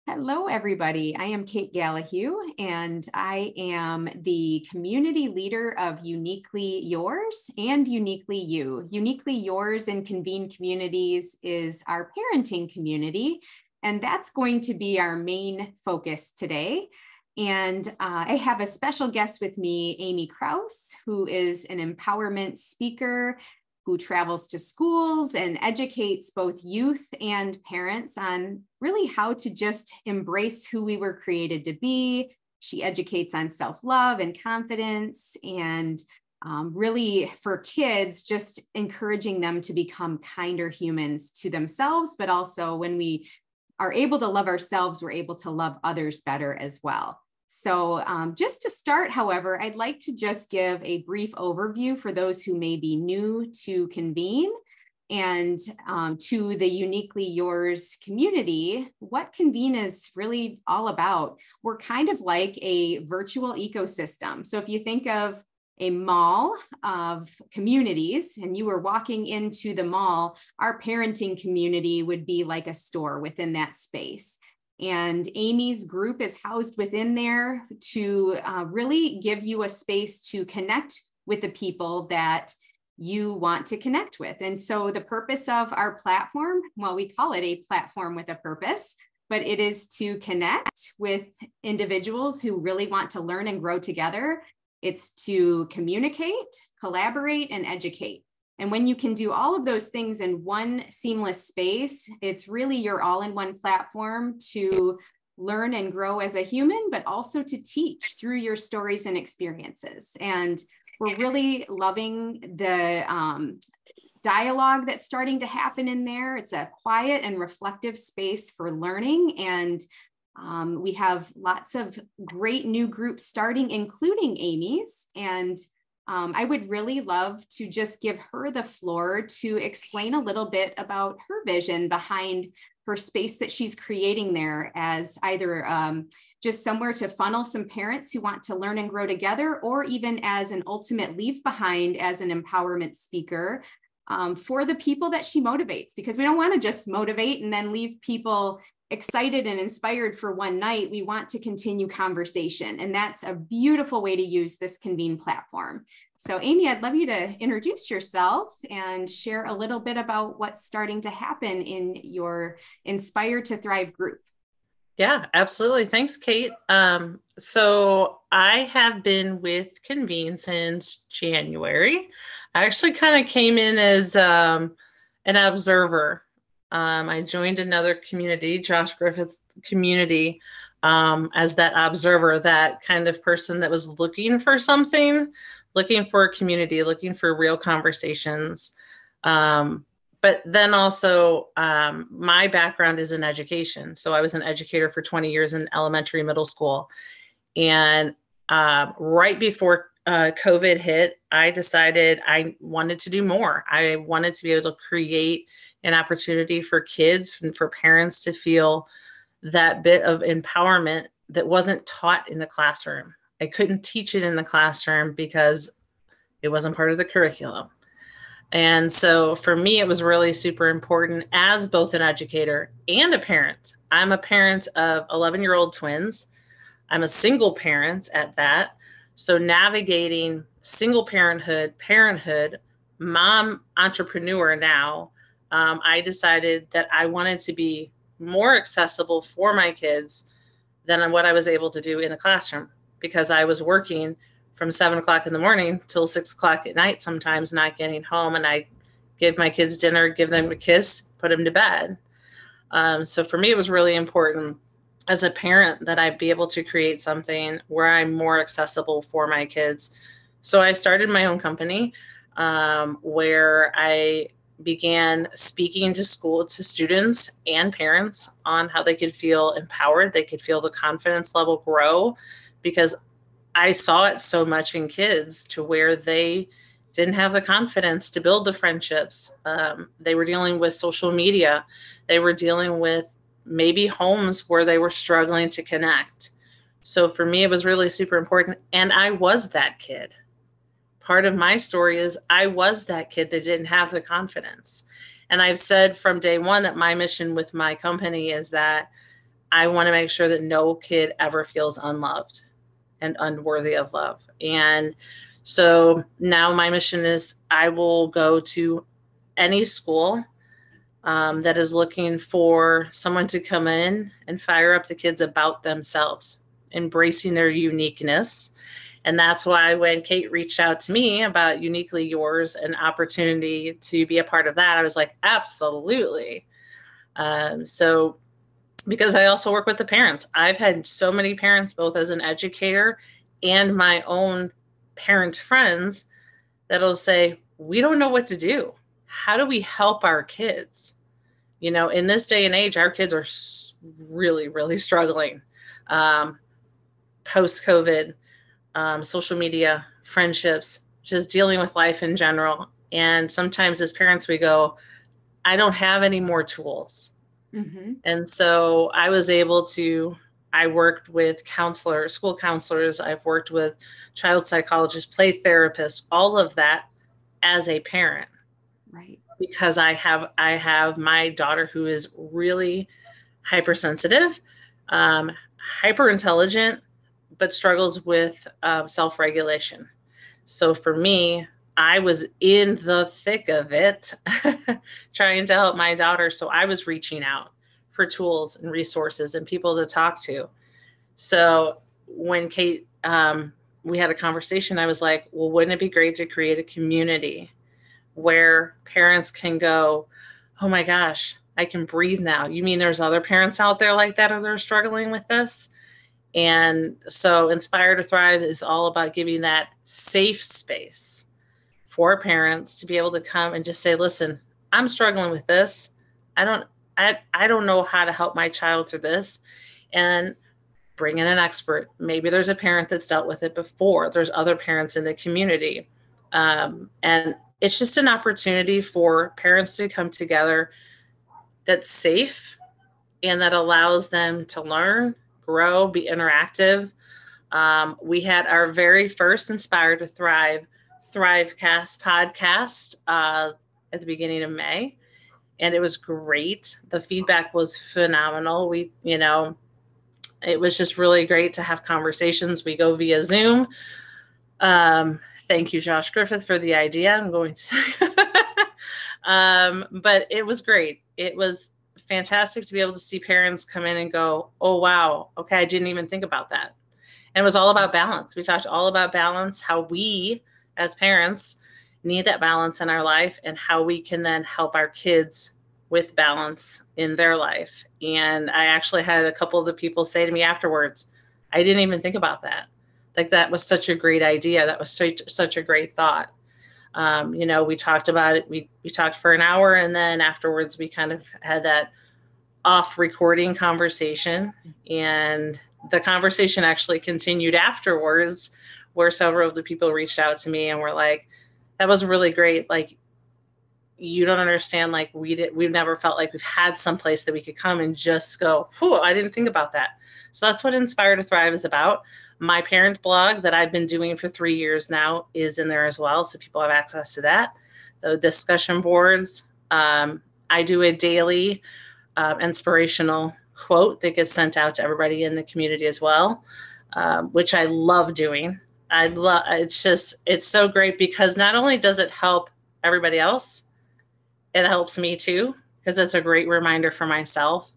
Hello, everybody. I am Kate Gallihugh, and I am the community leader of Uniquely Yours and Uniquely You. Uniquely Yours in Convene Communities is our parenting community, and that's going to be our main focus today. And I have a special guest with me, Amy Kraus, who is an empowerment speaker who travels to schools and educates both youth and parents on really how to just embrace who we were created to be. She educates on self-love and confidence, and really for kids, just encouraging them to become kinder humans to themselves, but also when we are able to love ourselves, we're able to love others better as well. So just to start, however, I'd like to just give a brief overview for those who may be new to Convene and to the Uniquely Yours community. What Convene is really all about. We're kind of like a virtual ecosystem. So if you think of a mall of communities and you were walking into the mall, our parenting community would be like a store within that space. And Amy's group is housed within there to really give you a space to connect with the people that you want to connect with. And so the purpose of our platform, well, we call it a platform with a purpose, but it is to connect with individuals who really want to learn and grow together. It's to communicate, collaborate, and educate. And when you can do all of those things in one seamless space, it's really your all-in-one platform to learn and grow as a human, but also to teach through your stories and experiences. And we're really loving the dialogue that's starting to happen in there. It's a quiet and reflective space for learning. And we have lots of great new groups starting, including Amy's. And I would really love to just give her the floor to explain a little bit about her vision behind her space that she's creating there as either just somewhere to funnel some parents who want to learn and grow together, or even as an ultimate leave behind as an empowerment speaker for the people that she motivates, because we don't want to just motivate and then leave people excited and inspired for one night. We want to continue conversation. And that's a beautiful way to use this Convene platform. So Amy, I'd love you to introduce yourself and share a little bit about what's starting to happen in your Inspire to Thrive group. Yeah, absolutely. Thanks, Kate. So I have been with Convene since January. I actually kind of came in as an observer. I joined another community, Josh Griffith's community, as that observer, that kind of person that was looking for something, looking for a community, looking for real conversations. But then also my background is in education. So I was an educator for 20 years in elementary, middle school. And right before COVID hit, I decided I wanted to do more. I wanted to be able to create an opportunity for kids and for parents to feel that bit of empowerment that wasn't taught in the classroom. I couldn't teach it in the classroom because it wasn't part of the curriculum. And so for me, it was really super important as both an educator and a parent. I'm a parent of 11-year-old twins. I'm a single parent at that. So navigating single parenthood, mom entrepreneur now, I decided that I wanted to be more accessible for my kids than what I was able to do in the classroom, because I was working from 7 o'clock in the morning till 6 o'clock at night, sometimes not getting home. And I give my kids dinner, give them a kiss, put them to bed. So for me, it was really important as a parent that I be able to create something where I'm more accessible for my kids. So I started my own company where I began speaking to students and parents on how they could feel empowered, they could feel the confidence level grow, because I saw it so much in kids to where they didn't have the confidence to build the friendships. They were dealing with social media. They were dealing with maybe homes where they were struggling to connect. So for me, it was really super important. And I was that kid. Part of my story is I was that kid that didn't have the confidence. And I've said from day one that my mission with my company is that I want to make sure that no kid ever feels unloved and unworthy of love. And so now my mission is I will go to any school that is looking for someone to come in and fire up the kids about themselves, embracing their uniqueness. And that's why when Kate reached out to me about Uniquely Yours, an opportunity to be a part of that, I was like, absolutely. So because I also work with the parents. I've had so many parents, both as an educator and my own parent friends, that'll say, we don't know what to do. How do we help our kids? You know, in this day and age, our kids are really, really struggling. Post-COVID, social media, friendships, just dealing with life in general. And sometimes as parents, we go, I don't have any more tools. Mm-hmm. And so I was able to, I worked with counselors, school counselors, I've worked with child psychologists, play therapists, all of that as a parent. Right. Because I have my daughter who is really hypersensitive, hyper intelligent, but struggles with self-regulation. So for me, I was in the thick of it, trying to help my daughter. So I was reaching out for tools and resources and people to talk to. So when Kate, we had a conversation, I was like, well, wouldn't it be great to create a community where parents can go, oh my gosh, I can breathe now. You mean there's other parents out there like that, or they're struggling with this? And so Inspire to Thrive is all about giving that safe space for parents to be able to come and just say, listen, I'm struggling with this. I don't know how to help my child through this. And bring in an expert. Maybe there's a parent that's dealt with it before. There's other parents in the community. And it's just an opportunity for parents to come together that's safe and that allows them to learn, grow, be interactive. We had our very first Inspire to Thrive Thrivecast podcast at the beginning of May, and it was great. The feedback was phenomenal. It was just really great to have conversations. We go via Zoom. Thank you, Josh Griffith, for the idea. I'm going to, but it was great. It was fantastic to be able to see parents come in and go, oh, wow, okay, I didn't even think about that. And it was all about balance. We talked all about balance, how we as parents need that balance in our life and how we can then help our kids with balance in their life. And I actually had a couple of the people say to me afterwards, I didn't even think about that. Like, that was such a great idea. That was such a great thought. We talked about it. We talked for an hour, and then afterwards we kind of had that off recording conversation, and the conversation actually continued afterwards, where several of the people reached out to me and were like, that was really great. Like, you don't understand, like, we've never felt like we've had some place that we could come and just go, whew, I didn't think about that. So that's what Inspire to Thrive is about. My parent blog that I've been doing for 3 years now is in there as well, so people have access to that. The discussion boards, I do a daily inspirational quote that gets sent out to everybody in the community as well, which I love doing. It's so great because not only does it help everybody else, it helps me too, because it's a great reminder for myself.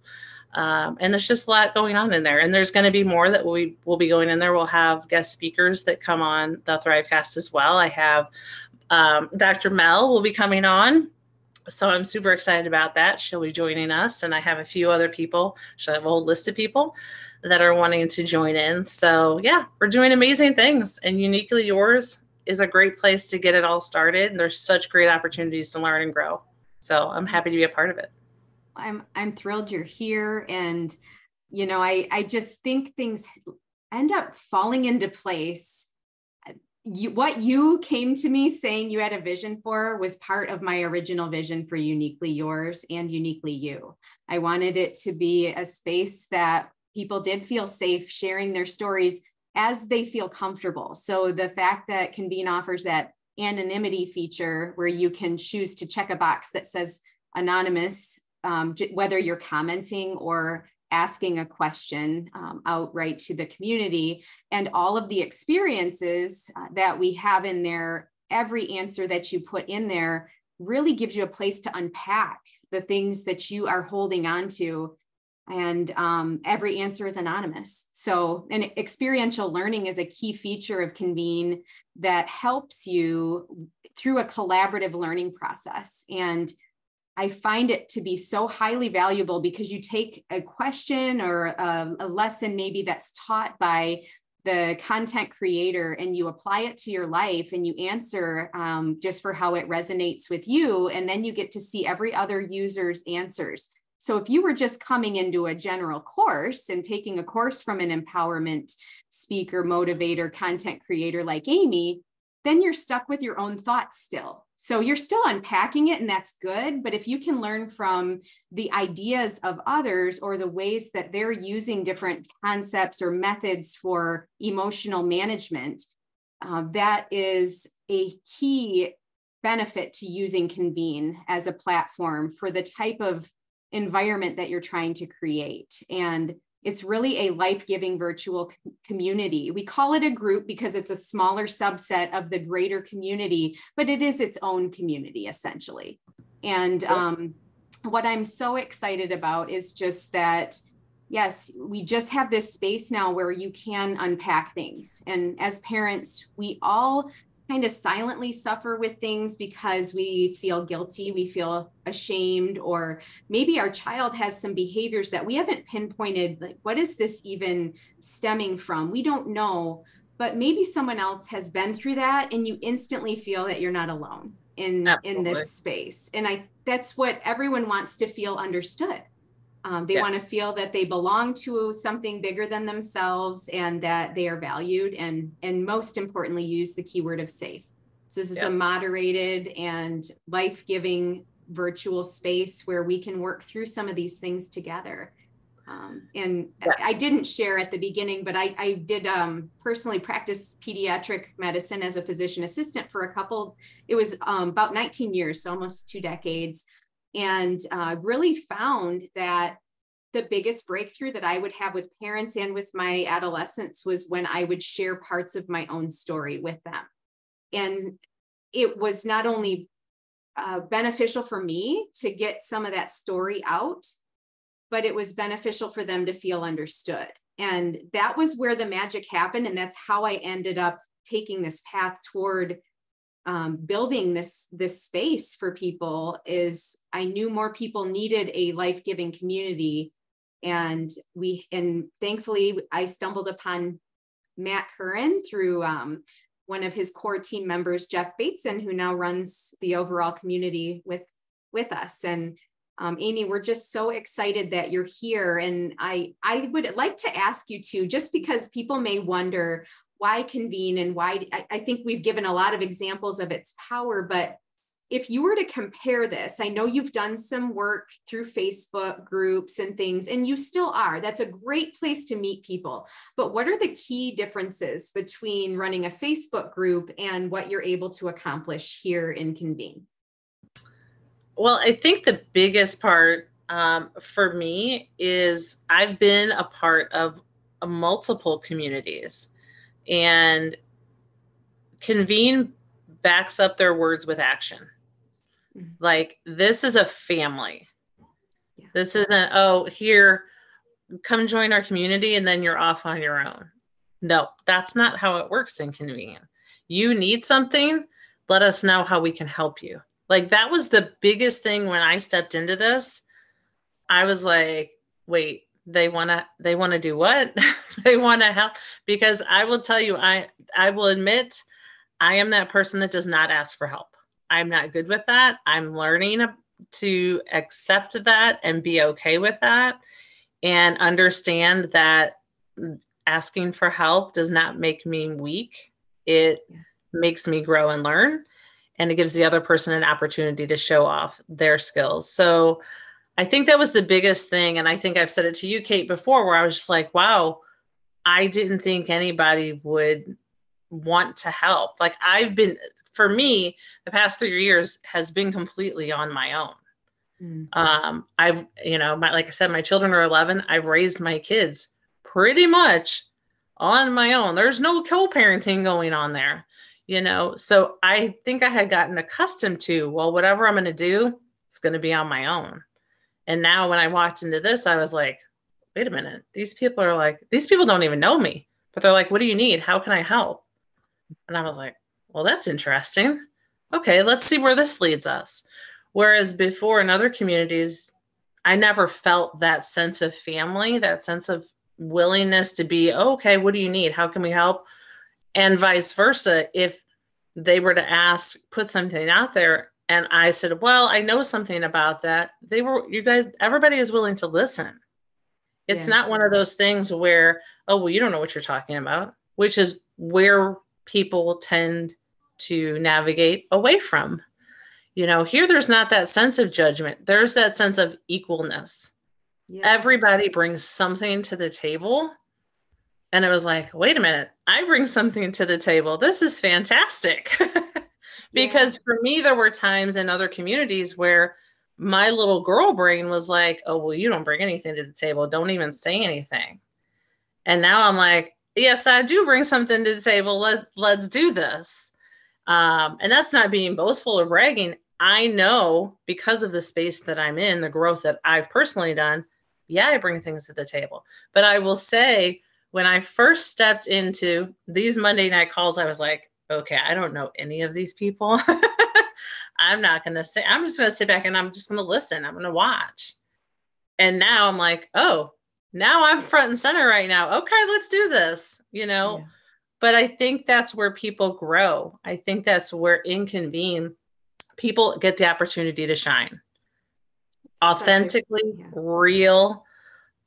And there's just a lot going on in there. And there's going to be more that we'll be going in there. We'll have guest speakers that come on the Thrivecast as well. I have Dr. Mel will be coming on. So I'm super excited about that. She'll be joining us. And I have a few other people. She'll have a whole list of people that are wanting to join in. So yeah, we're doing amazing things. And Uniquely Yours is a great place to get it all started. And there's such great opportunities to learn and grow. So I'm happy to be a part of it. I'm thrilled you're here. And, I just think things end up falling into place. What you came to me saying you had a vision for was part of my original vision for Uniquely Yours and Uniquely You. I wanted it to be a space that people did feel safe sharing their stories as they feel comfortable. So the fact that Convene offers that anonymity feature where you can choose to check a box that says anonymous, whether you're commenting or asking a question outright to the community, and all of the experiences that we have in there, every answer that you put in there really gives you a place to unpack the things that you are holding on to. And every answer is anonymous. So, and experiential learning is a key feature of Convene that helps you through a collaborative learning process. And I find it to be so highly valuable because you take a question or a lesson maybe that's taught by the content creator and you apply it to your life and you answer just for how it resonates with you. And then you get to see every other user's answers. So if you were just coming into a general course and taking a course from an empowerment speaker, motivator, content creator like Amy, then you're stuck with your own thoughts still. So you're still unpacking it, and that's good. But if you can learn from the ideas of others or the ways that they're using different concepts or methods for emotional management, that is a key benefit to using Convene as a platform for the type of environment that you're trying to create. And it's really a life-giving virtual community. We call it a group because it's a smaller subset of the greater community, but it is its own community essentially. And what I'm so excited about is just that, yes, we just have this space now where you can unpack things. And as parents, we all kind of silently suffer with things because we feel guilty, we feel ashamed, or maybe our child has some behaviors that we haven't pinpointed, like what is this even stemming from? We don't know, but maybe someone else has been through that and you instantly feel that you're not alone in this space. And that's what everyone wants, to feel understood. They want to feel that they belong to something bigger than themselves and that they are valued, and most importantly, use the keyword of safe. So this is a moderated and life-giving virtual space where we can work through some of these things together. I didn't share at the beginning, but I did personally practice pediatric medicine as a physician assistant for it was about 19 years, so almost 2 decades. And really found that the biggest breakthrough that I would have with parents and with my adolescents was when I would share parts of my own story with them. And it was not only beneficial for me to get some of that story out, but it was beneficial for them to feel understood. And that was where the magic happened. And that's how I ended up taking this path toward building this space for people. Is I knew more people needed a life-giving community, and thankfully I stumbled upon Matt Curran through one of his core team members, Jeff Bateson, who now runs the overall community with us. And Amy, we're just so excited that you're here. And I would like to ask you to, just because people may wonder why Convene and why, I think we've given a lot of examples of its power, but if you were to compare this, I know you've done some work through Facebook groups and things, and you still are. That's a great place to meet people. But what are the key differences between running a Facebook group and what you're able to accomplish here in Convene? Well, I think the biggest part for me is I've been a part of multiple communities. And Convene backs up their words with action. Like, this is a family. This isn't, oh, here, come join our community and then you're off on your own. No, that's not how it works in Convene. You need something, let us know how we can help you. Like, that was the biggest thing when I stepped into this. I was like, wait, they want to do what? They want to help? Because I will tell you, I will admit, I am that person that does not ask for help. I'm not good with that. I'm learning to accept that and be okay with that, and understand that asking for help does not make me weak. It makes me grow and learn, and it gives the other person an opportunity to show off their skills. So I think that was the biggest thing. And I think I've said it to you, Kate, before, where I was just like, wow, I didn't think anybody would want to help. Like, for me, the past 3 years has been completely on my own. Mm. I've, like I said, my children are 11. I've raised my kids pretty much on my own. There's no co-parenting going on there, So I think I had gotten accustomed to, well, whatever I'm going to do, it's going to be on my own. And now when I walked into this, I was like, wait a minute. These people don't even know me, but they're like, what do you need? How can I help? And I was like, well, that's interesting. Okay, let's see where this leads us. Whereas before in other communities, I never felt that sense of family, that sense of willingness to be, oh, okay, what do you need? How can we help? And vice versa. If they were to put something out there and I said, well, I know something about that, everybody is willing to listen. It's Yeah. not one of those things where, oh, well, you don't know what you're talking about, which is where people tend to navigate away from. Here there's not that sense of judgment. There's that sense of equalness. Yeah. Everybody brings something to the table. And it was like, wait a minute, I bring something to the table. This is fantastic. Because for me, there were times in other communities where my little girl brain was like, oh, well, you don't bring anything to the table. Don't even say anything. And now I'm like, yes, I do bring something to the table. Let's do this. And that's not being boastful or bragging. I know because of the space that I'm in, the growth that I've personally done, yeah, I bring things to the table. But I will say, when I first stepped into these Monday night calls, I was like, okay, I don't know any of these people. I'm just going to sit back and I'm just going to listen. I'm going to watch. And now I'm like, oh, now I'm front and center right now. Okay, let's do this, Yeah. But I think that's where people grow. I think that's where in Convene, people get the opportunity to shine. Authentically, real.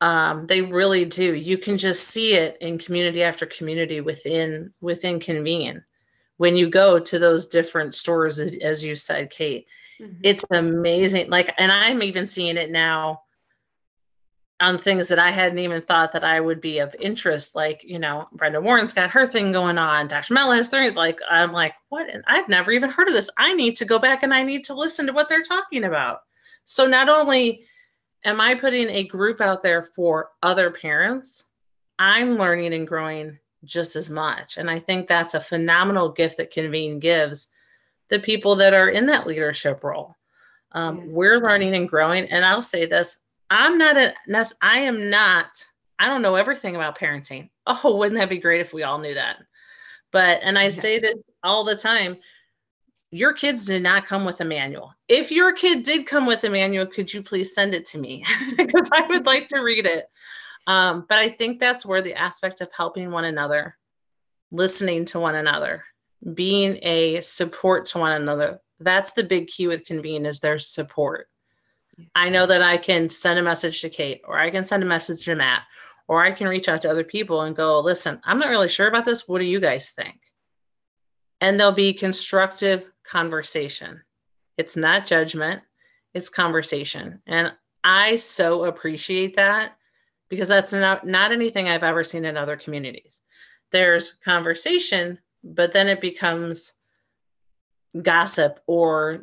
They really do. You can just see it in community after community within Convene. When you go to those different stores, as you said, Kate, it's amazing. And I'm even seeing it now on things that I hadn't even thought that I would be of interest. Like, Brenda Warren's got her thing going on. Dr. Mella has things. I'm like, what? And I've never even heard of this. I need to go back and I need to listen to what they're talking about. So not only am I putting a group out there for other parents, I'm learning and growing just as much. And I think that's a phenomenal gift that Convene gives the people that are in that leadership role. We're learning and growing. And I'll say this, I don't know everything about parenting. Oh, wouldn't that be great if we all knew that? And I say this all the time, your kids did not come with a manual. If your kid did come with a manual, could you please send it to me? Because I would like to read it. But I think that's where the aspect of helping one another, listening to one another, being a support to one another, that's the big key with Convene is their support. I know that I can send a message to Kate, or I can send a message to Matt, or I can reach out to other people and go, listen, I'm not really sure about this. What do you guys think? And there'll be constructive conversation. It's not judgment, it's conversation. And I so appreciate that because that's not anything I've ever seen in other communities. There's conversation, but then it becomes gossip or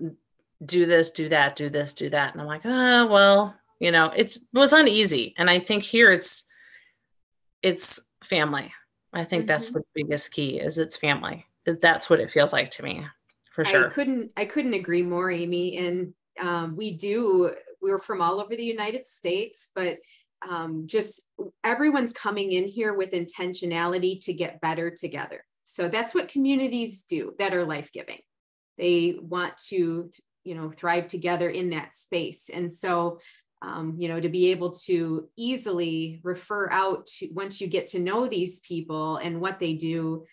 do this, do that, do this, do that. And I'm like, oh, well, it was uneasy. And I think here it's family. I think that's the biggest key is it's family. That's what it feels like to me, for sure. I couldn't agree more, Amy. And we're from all over the United States, but just everyone's coming in here with intentionality to get better together. So that's what communities do that are life-giving. They want to, thrive together in that space. And so, to be able to easily refer out to, once you get to know these people and what they do,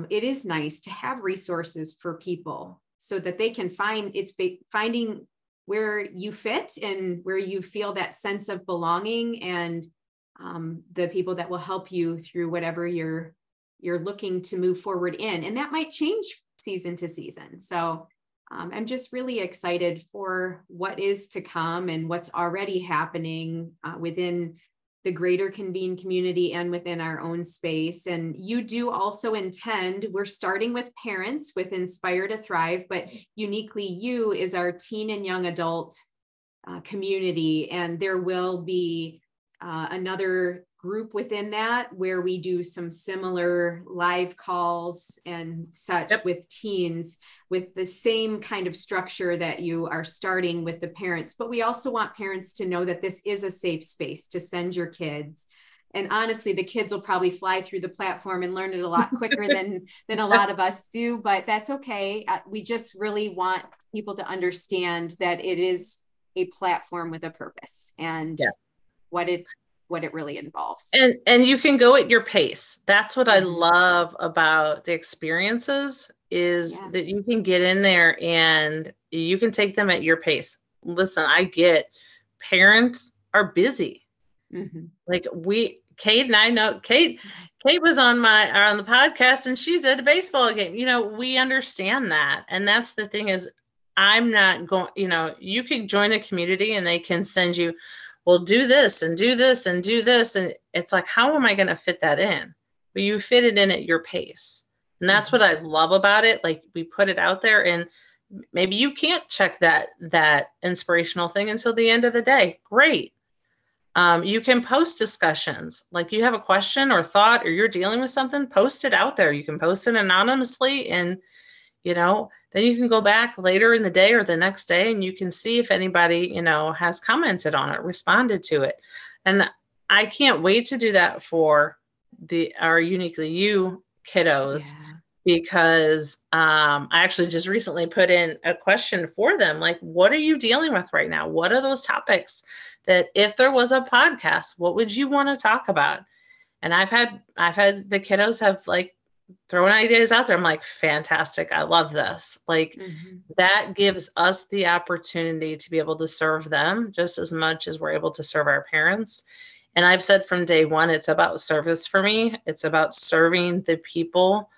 it is nice to have resources for people so that they can finding where you fit and where you feel that sense of belonging and the people that will help you through whatever you're looking to move forward in. And that might change season to season. So I'm just really excited for what is to come and what's already happening within the greater Convene community and within our own space. And you do also intend, we're starting with parents with Inspire to Thrive, but Uniquely You is our teen and young adult community, and there will be another group within that where we do some similar live calls and such with teens, with the same kind of structure that you are starting with the parents. But we also want parents to know that this is a safe space to send your kids. And honestly, the kids will probably fly through the platform and learn it a lot quicker than a lot of us do, but that's okay. We just really want people to understand that it is a platform with a purpose and what it really involves. And you can go at your pace. That's what I love about the experiences is that you can get in there and you can take them at your pace. Listen, I get parents are busy. Like Kate and I know Kate was on the podcast and she's at a baseball game. You know, we understand that. And that's the thing is I'm not going, you know, you can join a community and they can send you, well, do this and do this and do this. And it's like, how am I going to fit that in? But you fit it in at your pace. And that's what I love about it. Like we put it out there and maybe you can't check that inspirational thing until the end of the day. Great. You can post discussions. Like you have a question or thought, or you're dealing with something, post it out there. You can post it anonymously and, you know, then you can go back later in the day or the next day and you can see if anybody, you know, has commented on it, responded to it. And I can't wait to do that for our Uniquely You kiddos because I actually just recently put in a question for them. Like, what are you dealing with right now? What are those topics that if there was a podcast, what would you want to talk about? And I've had the kiddos have like throwing ideas out there. I'm like, fantastic. I love this. Like that gives us the opportunity to be able to serve them just as much as we're able to serve our parents. And I've said from day one, it's about service for me. It's about serving the people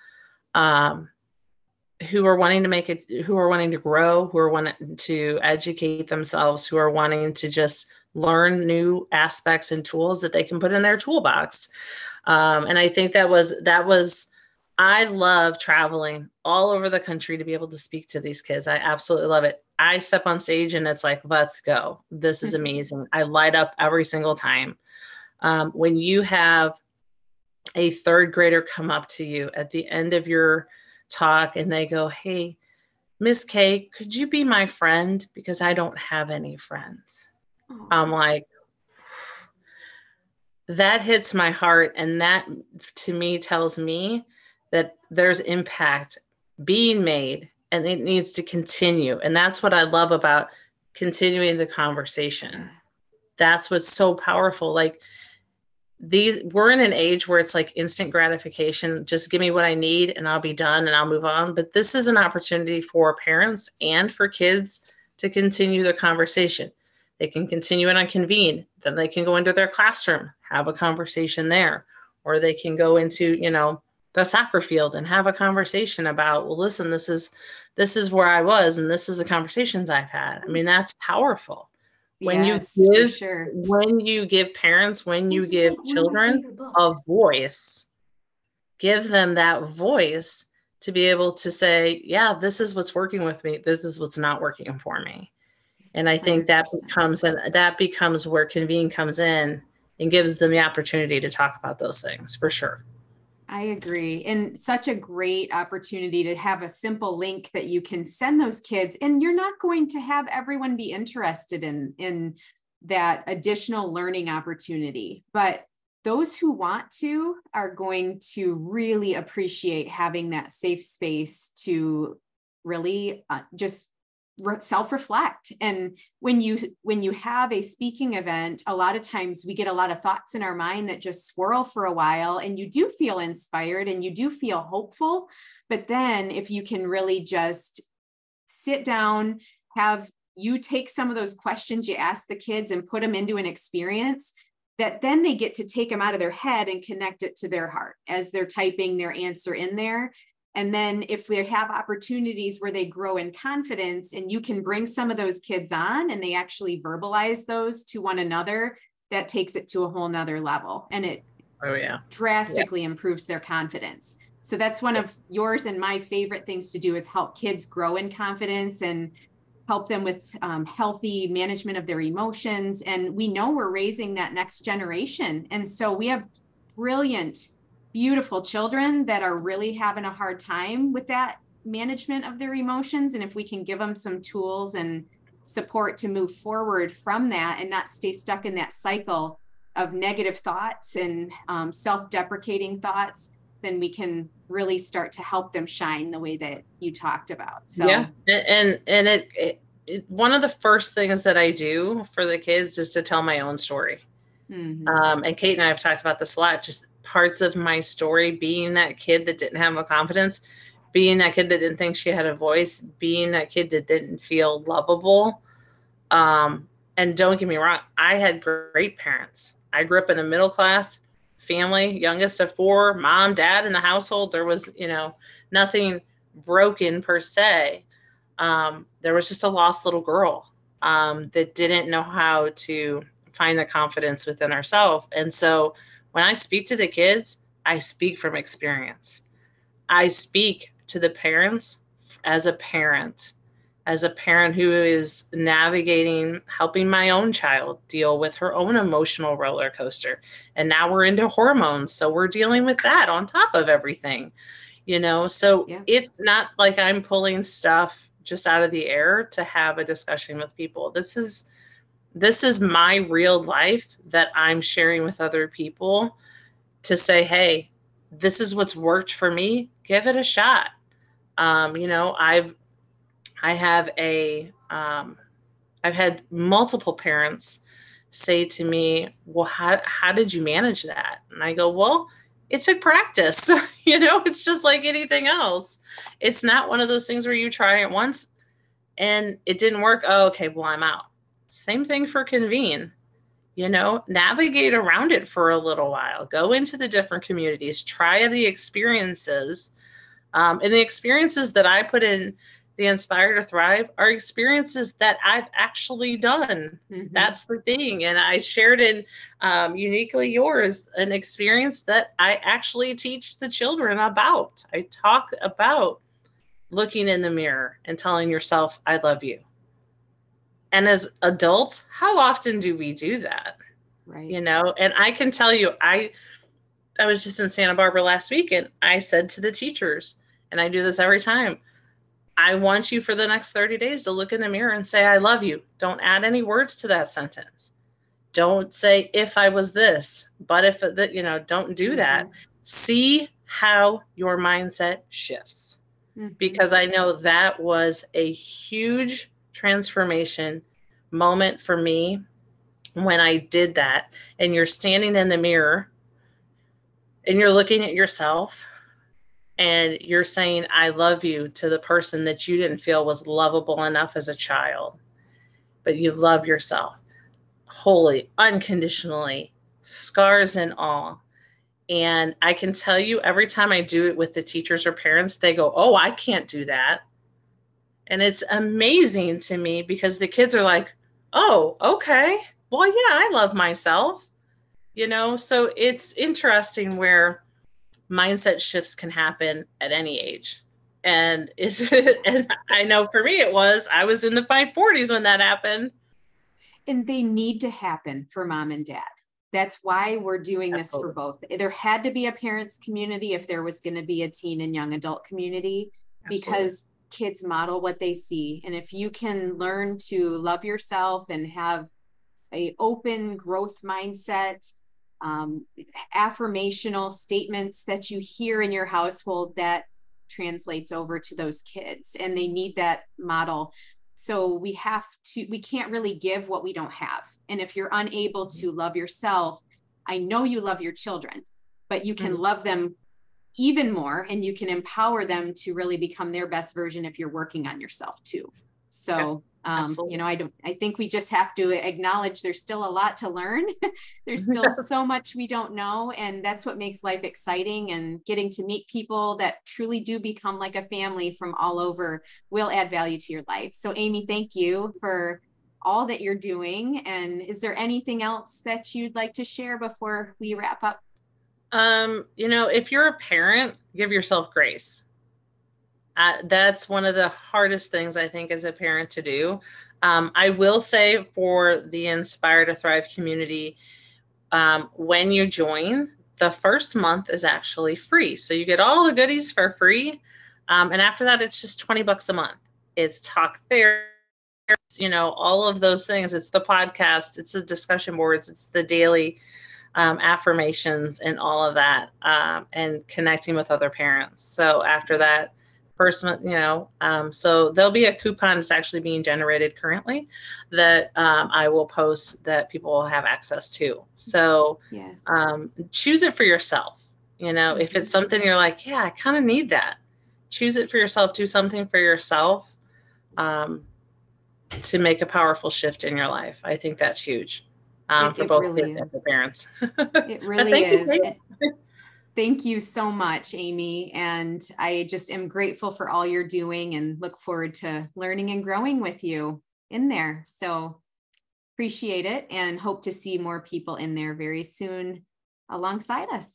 who are wanting to make it, who are wanting to grow, who are wanting to educate themselves, who are wanting to just learn new aspects and tools that they can put in their toolbox. And I think that was, I love traveling all over the country to be able to speak to these kids. I absolutely love it. I step on stage and it's like, let's go. This is amazing. I light up every single time. When you have a third grader come up to you at the end of your talk and they go, hey, Miss Kay, could you be my friend? Because I don't have any friends. I'm like, that hits my heart. And that to me tells me that there's impact being made and it needs to continue. And that's what I love about continuing the conversation. That's what's so powerful. Like we're in an age where it's like instant gratification. Just give me what I need and I'll be done and I'll move on. But this is an opportunity for parents and for kids to continue the conversation. They can continue it on Convene. Then they can go into their classroom, have a conversation there, or they can go into, you know, the soccer field and have a conversation about, well, listen, this is where I was, and this is the conversations I've had. I mean, that's powerful. When you give parents, when you give children a voice, give them that voice to be able to say, yeah, this is what's working with me. This is what's not working for me. And I think 100%. that becomes where Convene comes in and gives them the opportunity to talk about those things for sure. I agree. And such a great opportunity to have a simple link that you can send those kids. And you're not going to have everyone be interested in that additional learning opportunity, but those who want to are going to really appreciate having that safe space to really just self-reflect. And when you have a speaking event, a lot of times we get a lot of thoughts in our mind that just swirl for a while, and you do feel inspired and you do feel hopeful. But then if you can really just sit down, have you take some of those questions you ask the kids and put them into an experience, that then they get to take them out of their head and connect it to their heart as they're typing their answer in there. And then if they have opportunities where they grow in confidence and you can bring some of those kids on and they actually verbalize those to one another, that takes it to a whole nother level. And it drastically improves their confidence. So that's one of yours and my favorite things to do, is help kids grow in confidence. And help them with healthy management of their emotions. And we know we're raising that next generation. And so we have brilliant, beautiful children that are really having a hard time with that management of their emotions. And if we can give them some tools and support to move forward from that and not stay stuck in that cycle of negative thoughts and self-deprecating thoughts, then we can really start to help them shine the way that you talked about. So yeah, and it one of the first things that I do for the kids is to tell my own story. And Kate and I have talked about this a lot, just parts of my story, being that kid that didn't have a confidence, being that kid that didn't think she had a voice, being that kid that didn't feel lovable. And don't get me wrong, I had great parents. I grew up in a middle class family, youngest of four, mom, dad in the household. There was, nothing broken per se. There was just a lost little girl that didn't know how to find the confidence within herself. And so when I speak to the kids, I speak from experience. I speak to the parents as a parent who is navigating, helping my own child deal with her own emotional roller coaster. And now we're into hormones. So we're dealing with that on top of everything, so yeah. It's not like I'm pulling stuff just out of the air to have a discussion with people. This is my real life that I'm sharing with other people to say, hey, this is what's worked for me. Give it a shot. I've had multiple parents say to me, well, how did you manage that? And I go, well, it took practice. It's just like anything else. It's not one of those things where you try it once and it didn't work. Oh, okay, well, I'm out. Same thing for Convene. Navigate around it for a little while. Go into the different communities, try the experiences. And the experiences that I put in the Inspire to Thrive are experiences that I've actually done. Mm-hmm. That's the thing. And I shared in Uniquely Yours, an experience that I actually teach the children about. I talk about looking in the mirror and telling yourself, I love you. And as adults, how often do we do that? Right. And I can tell you, I was just in Santa Barbara last week and I said to the teachers, and I do this every time, I want you for the next 30 days to look in the mirror and say, I love you. Don't add any words to that sentence. Don't say, if I was this, but if, don't do that. See how your mindset shifts. Because I know that was a huge transformation moment for me when I did that. And you're standing in the mirror and you're looking at yourself and you're saying, I love you to the person that you didn't feel was lovable enough as a child, but you love yourself wholly, unconditionally, scars and all. And I can tell you every time I do it with the teachers or parents, they go, oh, I can't do that. And it's amazing to me because the kids are like, oh, okay, well, yeah, I love myself, so it's interesting where mindset shifts can happen at any age. And and I know for me, I was in my 40s when that happened. And they need to happen for mom and dad. That's why we're doing this for both. There had to be a parents community if there was going to be a teen and young adult community. Absolutely. Because kids model what they see. And if you can learn to love yourself and have a open growth mindset, affirmational statements that you hear in your household, that translates over to those kids, and they need that model. So we can't really give what we don't have. And if you're unable to love yourself, I know you love your children, but you can love them even more, and you can empower them to really become their best version if you're working on yourself too. So, I think we just have to acknowledge there's still a lot to learn. There's still so much we don't know. And that's what makes life exciting, and getting to meet people that truly do become like a family from all over will add value to your life. So Amy, thank you for all that you're doing. And is there anything else that you'd like to share before we wrap up? If you're a parent, give yourself grace. That's one of the hardest things I think as a parent to do. I will say for the Inspire to Thrive community, when you join, the first month is actually free. So you get all the goodies for free. And after that, it's just $20 a month. It's talk therapy, all of those things. It's the podcast, it's the discussion boards, it's the daily affirmations and all of that, and connecting with other parents. So after that first month, so there'll be a coupon that's actually being generated currently that I will post that people will have access to. So yes. Choose it for yourself. If it's something you're like, yeah, I kind of need that, choose it for yourself, do something for yourself to make a powerful shift in your life. I think that's huge. For both really kids and for parents. It really is. Thank you so much, Amy. And I just am grateful for all you're doing and look forward to learning and growing with you in there. So appreciate it and hope to see more people in there very soon alongside us.